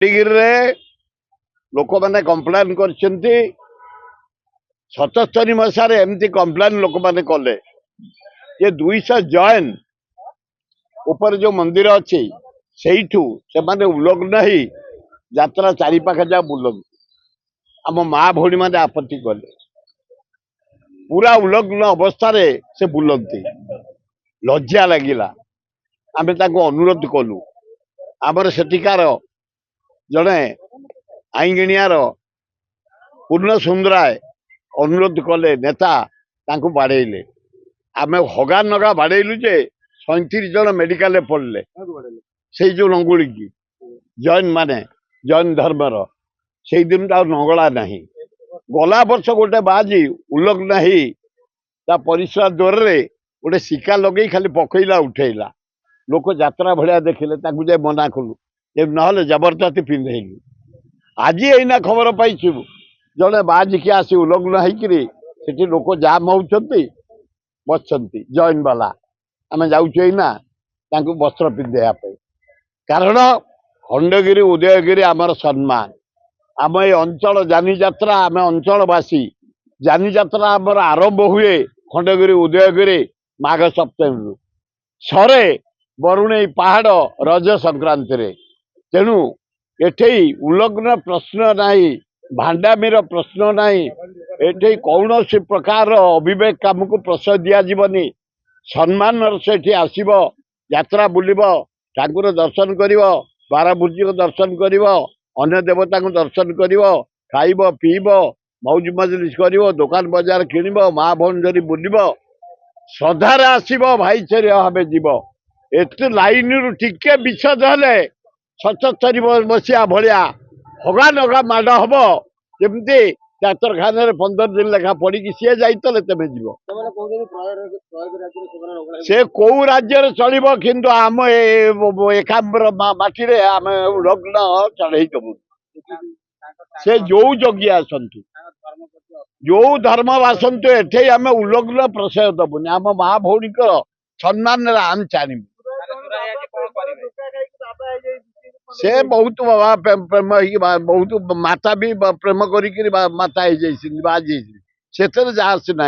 गिरी लोक मैंने कम्प्लेन कर 77 मसीह एमती कम्प्लेन लोक मैंने कले ये 200 जैन ऊपर जो मंदिर अच्छी से मैंने उल्लग्न ही यात्रा चारिपाखे जा बुलती आम माँ भौणी मैंने आपत्ति कले पूरा उल्लग्न अवस्था से बुलती लज्जा लगिला आम अनुरोध कलु आमर सेठिकार जड़े आईगिणियार पूर्ण सुंदराय अनुरोध कले नेता बाड़े आम हगा नगा बाड़ेलु जे 37 जन मेडिकल पड़े से जो लंगुड़ी की जैन माने जैन धर्मर से दिन नंगला ना गला वर्ष गोटे बाजी उल्लग्न ही परिश्रा द्वार गोटे शिका लगे खाली पकईला उठेला लोक यात्रा भाया देखिले मना कलु ना जबरदस्ती पिंधेलु आज यहीना खबर पाइछु जड़े बाजिकी आसी उल्लग्न होती लोक जाम होती बसंती जैन वाला आम जाऊना वस्त्र पिंधे कारण खंडगिरी उदयगिरी आमर सम्मान आम ये अंचल जानी यात्रा आम अंचलवासी जानी यात्रा आमर आरंभ हुए खंडगिरी उदयगिरी माघ सप्तमी सरे बरुणेई पहाड़ रज संक्रांति तेणु एठे उल्लग्न प्रश्न नहीं भांडामीर प्रश्न नहीं एठे कौन सी प्रकार अविवेक काम को प्रश्रय दिज्वनी सम्मान से आसब यात्रा बुलब ठाकुर दर्शन कर बारभुजी को दर्शन कर अन्य देवता को दर्शन कर खाइब पीब मौज मजलिस कर दुकान बजार किणव माँ भौन धरी बुलब श्रद्धार आसब भाईचारे भाव जीव एत लाइन रु टिके विच्छेद हेले 77 मसीहा भाया हगा नगा माड़ हम जमी डाक्तखाना 15 दिन लेखा पड़ी सी जाइले तेज जीव से कौ राज्य चलो किंतु आम एकाम्बर माटी आम लग्न चढ़ई दबु से जो जगी आसतु जो धर्म आसतु एठे आम उल्लग्न प्रशय दबुनि आम माँ भौणी सम्मान आम चाणु से बहुत प्रेम बहुत माता भी प्रेम करी माता बाजी से ना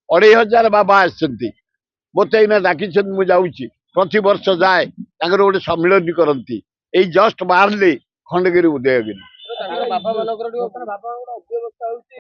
2500 बाबा आसती मत डाक मुझे प्रति वर्ष जाए गोटे सम्मिलन करती जस्ट बाहर खंडगिरी उदयगिरी